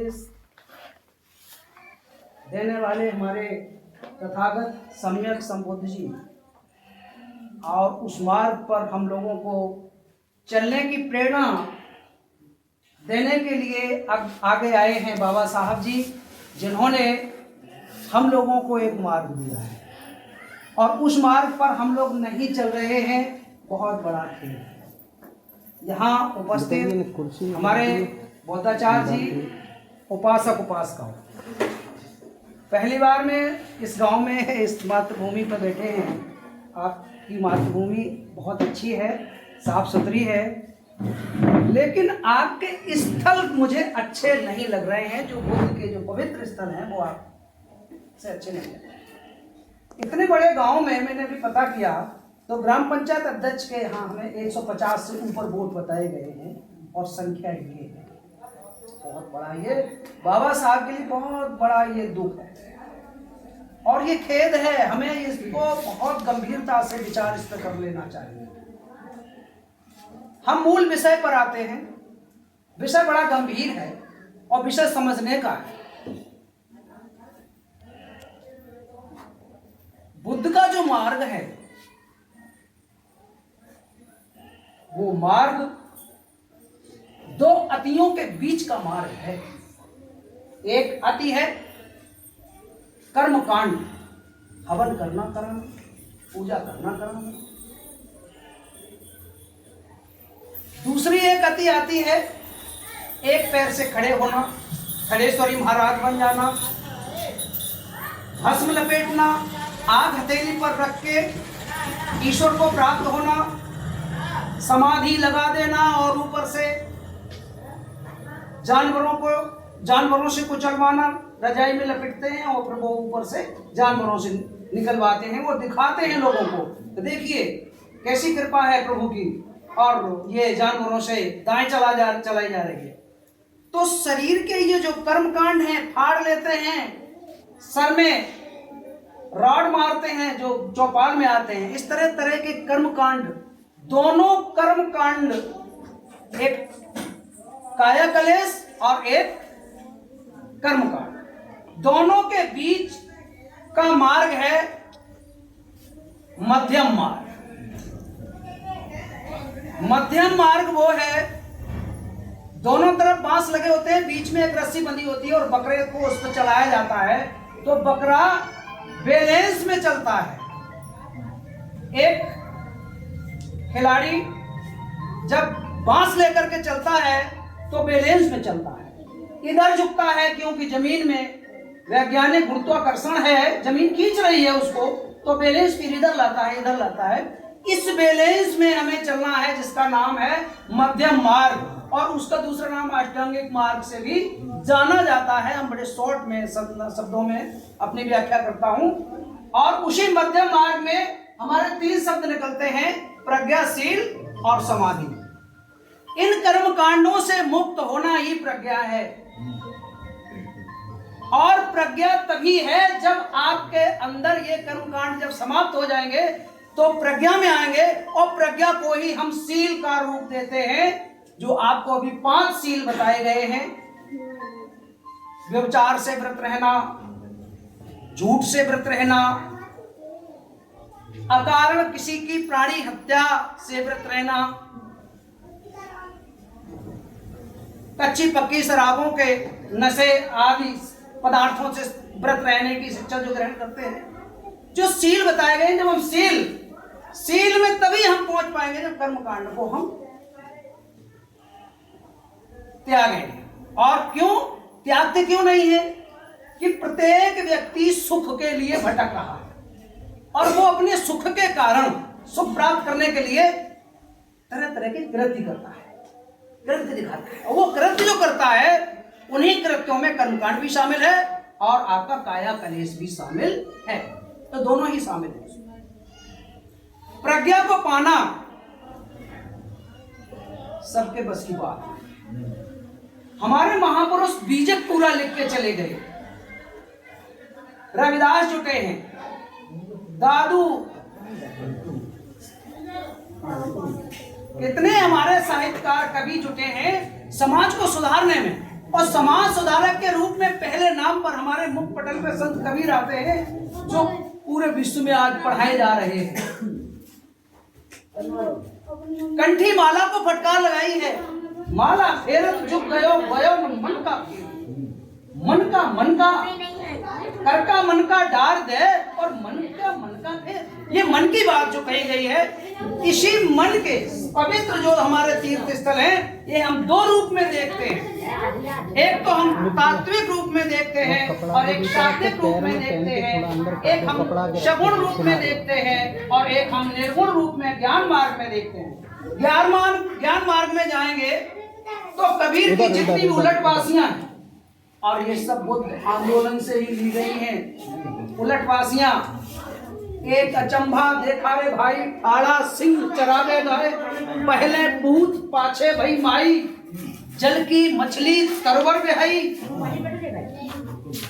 उपदेश देने वाले हमारे तथागत सम्यक संबुद्ध जी और उस मार्ग पर हम लोगों को चलने की प्रेरणा देने के लिए आगे आए हैं बाबा साहब जी, जिन्होंने हम लोगों को एक मार्ग दिया है और उस मार्ग पर हम लोग नहीं चल रहे हैं। बहुत बड़ा खेल है। यहाँ उपस्थित हमारे बौद्धाचार्य जी उपासक उपासकाओं, पहली बार में इस गांव में इस मातृभूमि पर बैठे हैं। आपकी मातृभूमि बहुत अच्छी है, साफ सुथरी है, लेकिन आपके स्थल मुझे अच्छे नहीं लग रहे हैं। जो बुद्ध के जो पवित्र स्थल हैं वो आपसे अच्छे नहीं लग रहे। इतने बड़े गांव में मैंने भी पता किया तो ग्राम पंचायत अध्यक्ष के यहाँ हमें 150 से ऊपर वोट बताए गए हैं और संख्या ये है। बहुत बड़ा ये बाबा साहब के लिए बहुत बड़ा ये दुख है और ये खेद है। हमें इसको बहुत गंभीरता से विचार इस पर कर लेना चाहिए। हम मूल विषय पर आते हैं। विषय बड़ा गंभीर है और विषय समझने का है। बुद्ध का जो मार्ग है वो मार्ग दो अतियों के बीच का मार्ग है। एक अति है कर्म कांड, हवन करना कराना, पूजा करना कराना। दूसरी एक अति आती है एक पैर से खड़े होना, खड़ेश्वरी महाराज बन जाना, भस्म लपेटना, आग हथेली पर रख के ईश्वर को प्राप्त होना, समाधि लगा देना और ऊपर से जानवरों से कुचलवाना। रजाई में लपेटते हैं और फिर वो ऊपर से जानवरों से निकलवाते हैं। वो दिखाते हैं लोगों को, देखिए कैसी कृपा है प्रभु की, और ये जानवरों से दाएं चलाई जा रही है। तो शरीर के ये जो कर्म कांड है, फाड़ लेते हैं, सर में रॉड मारते हैं जो चौपाल में आते हैं। इस तरह तरह के कर्म कांड, दोनों कर्म कांड, एक काया कलेश और एक कर्म कांड, दोनों के बीच का मार्ग है मध्यम मार्ग। मध्यम मार्ग वो है दोनों तरफ बांस लगे होते हैं, बीच में एक रस्सी बंधी होती है और बकरे को उस पर चलाया जाता है तो बकरा बैलेंस में चलता है। एक खिलाड़ी जब बांस लेकर के चलता है तो बैलेंस में चलता है। इधर झुकता है क्योंकि जमीन में वैज्ञानिक गुरुत्वाकर्षण है, जमीन खींच रही है उसको, तो बैलेंस फिर इधर लाता है, इधर लाता है। इस बैलेंस में हमें चलना है जिसका नाम है मध्यम मार्ग, और उसका दूसरा नाम अष्टांगिक मार्ग से भी जाना जाता है। हम बड़े शॉर्ट में शब्दों में अपनी व्याख्या करता हूं। और उसी मध्यम मार्ग में हमारे 3 शब्द निकलते हैं, प्रज्ञाशील और समाधि। इन कर्म कांडों से मुक्त होना ही प्रज्ञा है। और प्रज्ञा तभी है जब आपके अंदर ये कर्म कांड जब समाप्त हो जाएंगे तो प्रज्ञा में आएंगे, और प्रज्ञा को ही हम सील का रूप देते हैं, जो आपको अभी 5 सील बताए गए हैं। व्यभिचार से व्रत रहना, झूठ से व्रत रहना, अकारण किसी की प्राणी हत्या से व्रत रहना, कच्ची पक्की शराबों के नशे आदि पदार्थों से व्रत रहने की शिक्षा जो ग्रहण करते हैं। जो सील बताए गए, जब हम सील में तभी हम पहुंच पाएंगे जब कर्म कांड को हम त्यागेंगे। और क्यों त्यागते क्यों नहीं है कि प्रत्येक व्यक्ति सुख के लिए भटक रहा है और वो अपने सुख के कारण सुख प्राप्त करने के लिए तरह तरह के कृत्य करता है, कृत्य दिखाता है। और वो कृत्य जो करता है उन्हीं कृत्यों में कर्मकांड भी शामिल है और आपका काया कलेश भी शामिल है। तो दोनों ही शामिल है। प्रज्ञा को पाना सबके बस की बात है। हमारे महापुरुष बीजक पूरा लिख के चले गए। रविदास जुटे हैं, दादू, कितने हमारे साहित्यकार कवि जुटे हैं समाज को सुधारने में। और समाज सुधारक के रूप में पहले नाम पर हमारे मुख पटल पे संत कबीर आते हैं, जो पूरे विश्व में आज पढ़ाए जा रहे हैं। कंठी माला को फटकार लगाई है, माला फेरत झुक गयो गयो मन का मन का कर का मन का डार दे और मन का फेर। ये मन की बात जो कही गई है, इसी मन के पवित्र जो हमारे तीर्थ स्थल हैं, ये हम दो रूप में देखते हैं। एक तो हम तात्विक रूप में देखते हैं और एक शाब्दिक रूप में देखते हैं। एक हम सगुण रूप में देखते हैं और एक हम निर्गुण रूप में ज्ञान मार्ग में देखते हैं। ज्ञान मार्ग में जाएंगे तो कबीर की जितनी उलटवासियां हैं, और ये सब बुद्ध आंदोलन से ही ली गई हैं उलटवासियां। एक अचंभा देखा रे भाई, आड़ा सिंह चरावे गए, पहले पूत पाछे भई माई, जल की मछली तरवर बेहई,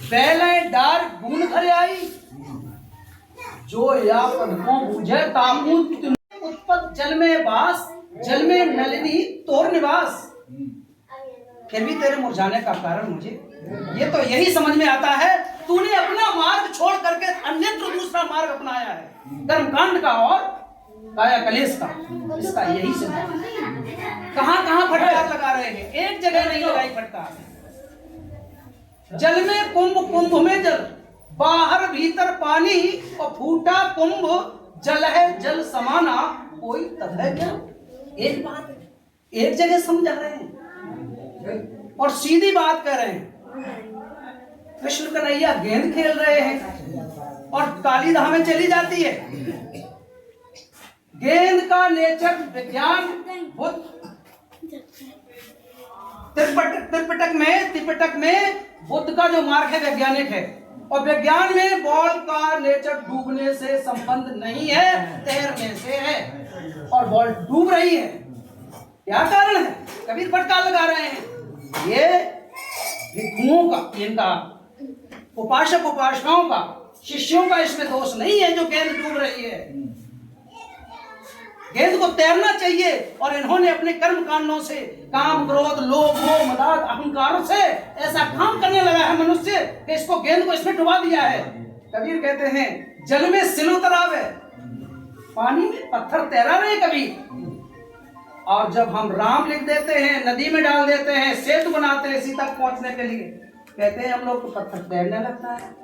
पहले डार बूंद भरे आई, जो या पद्मों बूझे तामूत उत्पत जल में वास, जल में नलिनी तोर निवास। फिर भी तेरे मुरझाने का कारण मुझे ये तो यही समझ में आता है, तूने अपना मार्ग छोड़ करके अन्यत्र दूसरा मार्ग अपनाया है, कर्मकांड का और काया कलेश का। इसका यही से कहां फटकार लगा रहे हैं, एक जगह नहीं लगाई फटकार। जल में कुंभ में जल, बाहर भीतर पानी, और फूटा कुंभ जल है जल समाना, कोई तथै क्या। एक बात एक जगह समझा रहे हैं और सीधी बात कर रहे हैं। कृष्ण कन्हैया गेंद खेल रहे हैं और काली धामें चली जाती है। गेंद का नेचर विज्ञान बुद्ध त्रिपिटक में बुद्ध का जो मार्ग है वैज्ञानिक है, और विज्ञान में बॉल का नेचर डूबने से संबंध नहीं है, तैरने से है, और बॉल डूब रही है। क्या कारण है? कबीर फटकार लगा रहे हैं। ये भिक्षुओं का, इनका उपासक उपासनाओं का, शिष्यों का इसमें दोष नहीं है जो गेंद डूब रही है। गेंद को तैरना चाहिए, और इन्होंने अपने कर्म कांडों से, काम क्रोध लोभ मोह मदाद अहंकारों से ऐसा काम करने लगा है मनुष्य कि इसको गेंद को इसमें डुबा दिया है। कबीर कहते हैं जल में सिलो तराव है, पानी में पत्थर तैरा रहे कबीर। और जब हम राम लिख देते हैं, नदी में डाल देते हैं, सेतु बनाते हैं सीता पहुंचने के लिए, कहते हैं हम लोग तो पत्थर तैरने लगता है।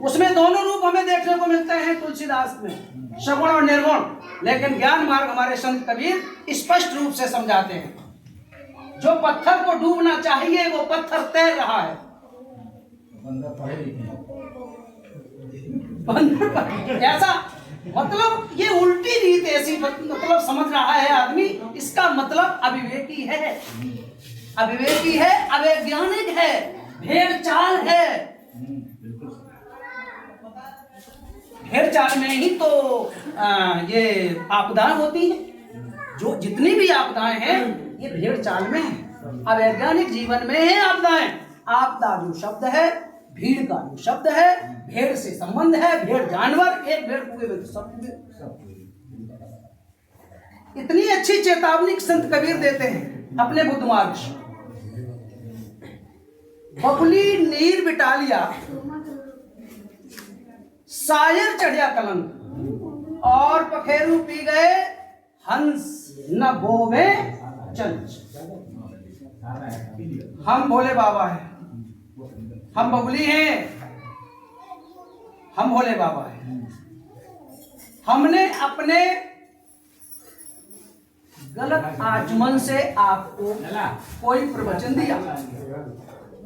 उसमें दोनों रूप हमें देखने को मिलते हैं तुलसीदास में, सगुण और निर्गुण। लेकिन ज्ञान मार्ग हमारे संत कबीर स्पष्ट रूप से समझाते हैं, जो पत्थर को डूबना चाहिए वो पत्थर तैर रहा है। ऐसा मतलब ये उल्टी रीत ऐसी मतलब समझ रहा है आदमी, इसका मतलब अविवेकी है, अविवेकी है, अवैज्ञानिक है, भेड़ चाल है। भेड़ चाल में ही तो ये आपदाएं होती हैं। जो जितनी भी आपदाएं हैं ये भेड़ चाल में है, अवैज्ञानिक जीवन में है आपदाएं। आपदा जो शब्द है, भीड़ का जो शब्द है, भेड़ से संबंध है, भेड़ जानवर, एक भेड़ कुएं में सब। इतनी अच्छी चेतावनी संत कबीर देते हैं अपने बुद्ध मार्ग से। बबुली नीर बिटालिया, सायर चढ़िया कलंक, और पखेरु पी गए हंस, न बोवे चंच। हम भोले बाबा हैं, हम बबुली हैं, हम भोले बाबा हैं। हमने अपने गलत आचमन से आपको कोई प्रवचन दिया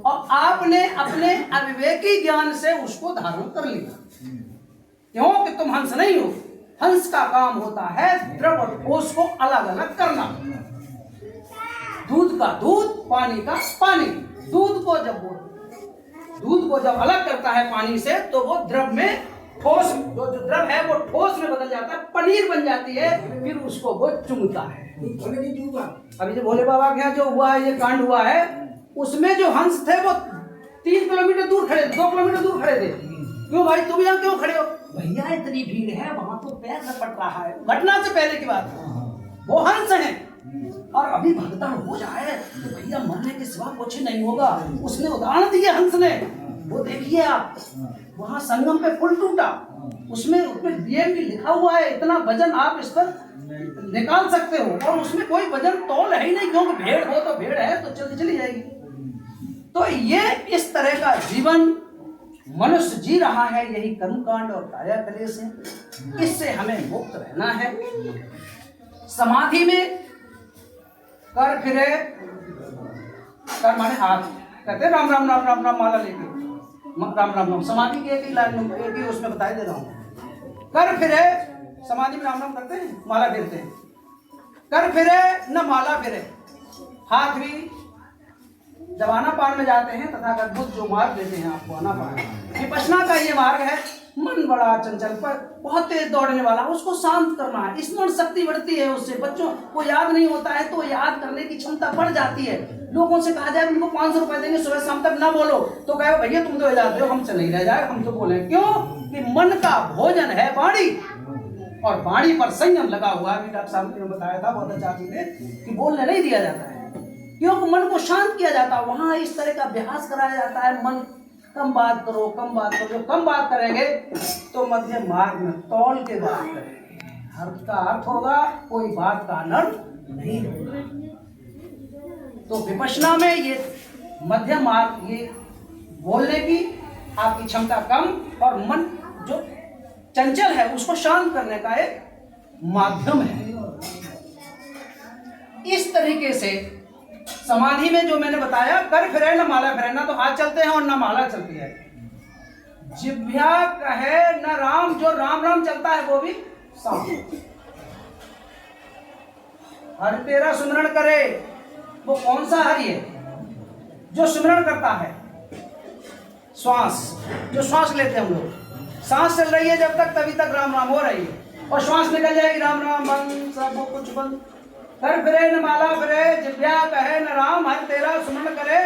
और आपने अपने अविवेकी ज्ञान से उसको धारण कर लिया। क्यों कि तुम हंस नहीं हो। हंस का काम होता है द्रव और ठोस को अलग अलग करना। दूध का दूध, पानी का पानी। दूध को जब अलग करता है पानी से तो वो द्रव में ठोस, जो द्रव है वो ठोस में बदल जाता है, पनीर बन जाती है, फिर उसको वो चुंगता है। अभी जो भोले बाबा के यहाँ जो हुआ है, ये कांड हुआ है, उसमें जो हंस थे वो 3 किलोमीटर दूर खड़े, 2 किलोमीटर दूर खड़े थे। क्यों भाई तुम यहाँ क्यों खड़े हो? भैया इतनी भीड़ है, वहां तो पैर न पट रहा है। घटना से पहले की बात है, वो हंस हैं और अभी भगदड़ हो जाए तो भैया मरने के सिवा कुछ नहीं होगा। उसने उदाहरण दिए हंस ने, वो देखिए आप, वहां संगम पे पुल टूटा, उसमें दिए भी लिखा हुआ है इतना वजन आप इस पर निकाल सकते हो, और उसमें कोई वजन तौल है ही नहीं, क्योंकि भेड़ हो तो भेड़ है तो चली जाएगी। तो ये इस तरह का जीवन मनुष्य जी रहा है, यही कर्मकांड और काया कलेश है। इससे हमें मुक्त रहना है। समाधि में कर फिरे, कर माने हाथ, कहते राम राम राम राम राम माला लेके राम राम राम, समाधि की एक ही लाइन, एक ही उसमें बताई दे रहा हूँ। कर फिरे, समाधि में राम राम करते हैं, माला फेरते हैं। कर फिरे न माला फिरे, हाथ भी जब आनापान में जाते हैं तथा अद्भुत जो मार्ग देते हैं आपको आनापान, विपश्यना का ये मार्ग है। मन बड़ा चंचल पर बहुत तेज दौड़ने वाला, उसको शांत करना है। स्मरण शक्ति बढ़ती है उससे, बच्चों को याद नहीं होता है तो याद करने की क्षमता बढ़ जाती है। लोगों से कहा जाए उनको 500 रुपए देंगे सुबह शाम तक ना बोलो, तो कहे भैया तुम तो याद हो, हमसे नहीं रह जाए, हम तो बोले। क्यों कि मन का भोजन है वाणी, और वाणी पर संयम लगा हुआ है। डॉक्टर साहब ने बताया था बहुत अच्छा चीज है कि बोलने नहीं दिया जाता है, क्योंकि मन को शांत किया जाता है। वहां इस तरह का अभ्यास कराया जाता है, मन कम बात करो, कम बात करो। जो कम बात करेंगे तो मध्य मार्ग में तौल के बात करेंगे, अर्थ का अर्थ होगा, कोई बात का अनर्थ नहीं होगा। तो विपश्यना में ये मध्य मार्ग, ये बोलने की आपकी क्षमता कम और मन जो चंचल है उसको शांत करने का एक माध्यम है। इस तरीके से समाधि में जो मैंने बताया, कर फिरे न माला फिरे, ना तो हाथ चलते हैं और ना माला चलती है। जिह्वा कहे न राम, जो राम राम चलता है वो भी साम। हर तेरा सुमरण करे, वो कौन सा हरि है? जो सुमरण करता है। श्वास, जो श्वास लेते हैं हम लोग, सांस चल रही है जब तक तभी तक राम राम हो रही है, और श्वास निकल जाएगी राम राम बंद, सब कुछ बंद। कर फिरे न माला फिरे, जिह्वा कहे न राम, हर तेरा सुमरण करे,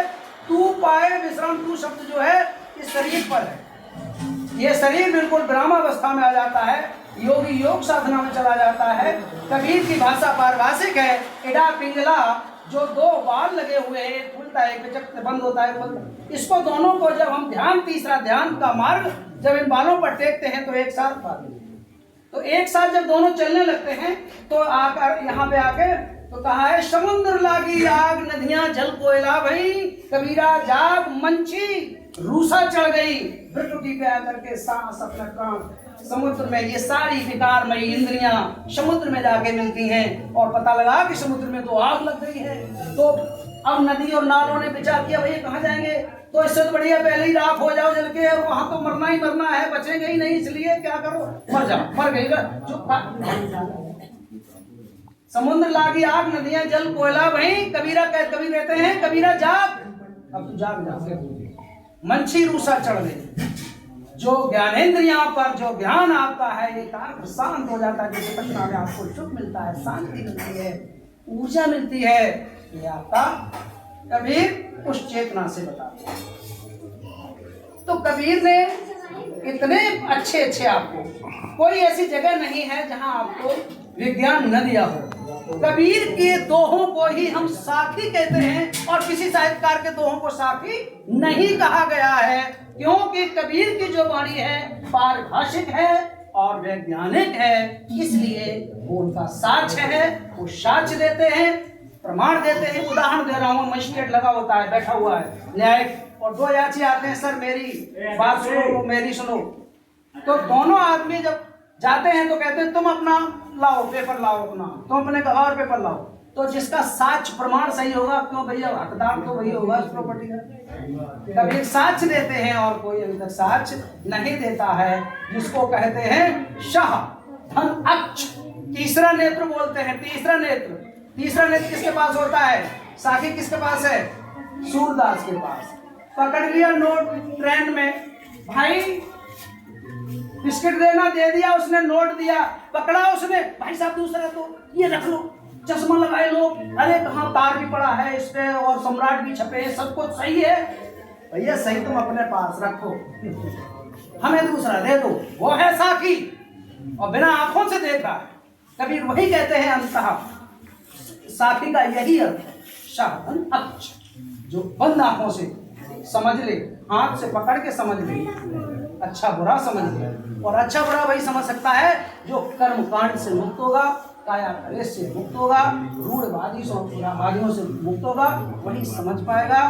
तू पाए विश्राम। तू शब्द जो है इस शरीर पर है। ये शरीर बिल्कुल ब्रह्मावस्था में आ जाता है, योगी योग साधना में चला जाता है। कबीर की भाषा पारिभाषिक है, इडा पिंगला, जो दो बाल लगे हुए हैं, एक खुलता है एक बंद होता है। इसको दोनों को जब हम ध्यान, तीसरा ध्यान का मार्ग जब इन बालों पर टेकते हैं तो एक साथ पाते हैं। तो एक साथ जब दोनों चलने लगते हैं तो आकर यहाँ पे आके तो कहा है, समुद्र लागी आग, नदियां जल कोयला भई, कबीरा जाग मंची रूसा चढ़ गई। प्रकृति पे आकर के सांस अपना काम, समुद्र में ये सारी विकारमयी इंद्रियां समुद्र में जाके मिलती हैं, और पता लगा कि समुद्र में तो आग लग गई है। तो अब नदी और नालों ने विचार किया, भैया कहाँ जाएंगे? तो इससे तो बढ़िया पहले ही राख हो जाओ जल के, और वहां तो मरना ही मरना है, बचेंगे ही नहीं, इसलिए क्या करो, मर जाओ। मर गई जो समुद्र लागी आग, नदियां जल कोयला भई, कबीरा कबीर रहते हैं, कबीरा जाग, अब तू जाग जा। मंची रूसा चढ़ गई। जो ज्ञानेंद्रियां पर जो ज्ञान आपका है एकाग्र शांत हो जाता है, जैसे पटना में आपको सुख मिलता है, शांति मिलती है, ऊर्जा मिलती है, ये आपका कबीर उस चेतना से बताते हैं। तो कबीर ने इतने अच्छे अच्छे, आपको कोई ऐसी जगह नहीं है जहां आपको विज्ञान न दिया हो। कबीर के दोहों को ही हम साखी कहते हैं, और किसी साहित्यकार के दोहों को साखी नहीं कहा गया है, क्योंकि कबीर की जो वाणी है पारिभाषिक है और वैज्ञानिक है, इसलिए वो उनका साक्ष्य है। वो साक्ष्य देते हैं, प्रमाण देते हैं। उदाहरण दे रहा हूँ, मजिस्ट्रेट लगा होता है, बैठा हुआ है न्यायिक, और दो याची आते हैं, सर मेरी बात सुनो, मेरी सुनो। तो दोनों आदमी जब जाते हैं तो कहते हैं तुम अपना लाओ, पेपर लाओ अपना, तुम अपने गवाह पेपर लाओ। तो जिसका साक्ष्य प्रमाण सही होगा, क्यों भैया हकदार तो वही होगा इस प्रॉपर्टी का। कभी साक्ष्य देते हैं और कोई अभी तक साक्ष्य नहीं देता है, जिसको कहते हैं शाह धन अक्ष, तीसरा नेत्र बोलते हैं। तीसरा नेत्र किसके पास होता है? साखी किसके पास है? सूरदास के पास। पकड़ लिया नोट ट्रेन में, भाई बिस्किट देना, दे दिया उसने, नोट दिया, पकड़ा उसने, भाई साहब दूसरा तो ये रख लो, चश्मा लगाए लो, अरे कहाँ तार भी पड़ा है इस पे और सम्राट भी छपे हैं, सब कुछ सही है। भैया सही तुम अपने पास रखो, हमें दूसरा दे दो, वो है साखी, और बिना आंखों से देखा। कबीर वही कहते हैं अंततः साफी का यही अर्थ है, साधन अच्छ, जो बंद आंखों से समझ ले, हाथ से पकड़ के समझ ले, अच्छा बुरा समझ ले। और अच्छा बुरा वही समझ सकता है जो कर्म कांड से मुक्त होगा, काया कलेश से मुक्त होगा, रूढ़वादियों से मुक्त होगा, वही समझ पाएगा।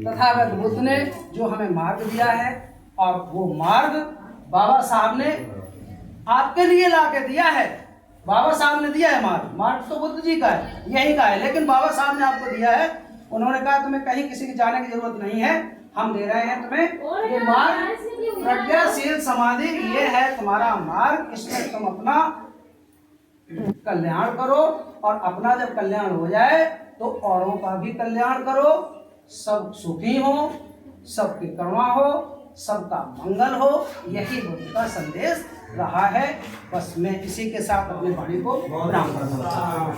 तथागत बुद्ध ने जो हमें मार्ग दिया है, और वो मार्ग बाबा साहब ने आपके लिए ला के दिया है। बाबा साहब ने दिया है मार्ग, मार्ग तो बुद्ध जी का है, यही का है, लेकिन बाबा साहब ने आपको दिया है। उन्होंने कहा तुम्हें कहीं किसी के जाने की जरूरत नहीं है, हम दे रहे हैं तुम्हें ये मार्ग, प्रज्ञाशील समाधि, ये है तुम्हारा मार्ग। इसमें तुम अपना कल्याण करो, और अपना जब कल्याण हो जाए तो औरों का भी कल्याण करो, सब सुखी हो, सबके करुणा हो, सबका मंगल हो, यही बुद्ध का संदेश रहा है। बस मैं इसी के साथ अपनी वाणी को विराम करता हूं।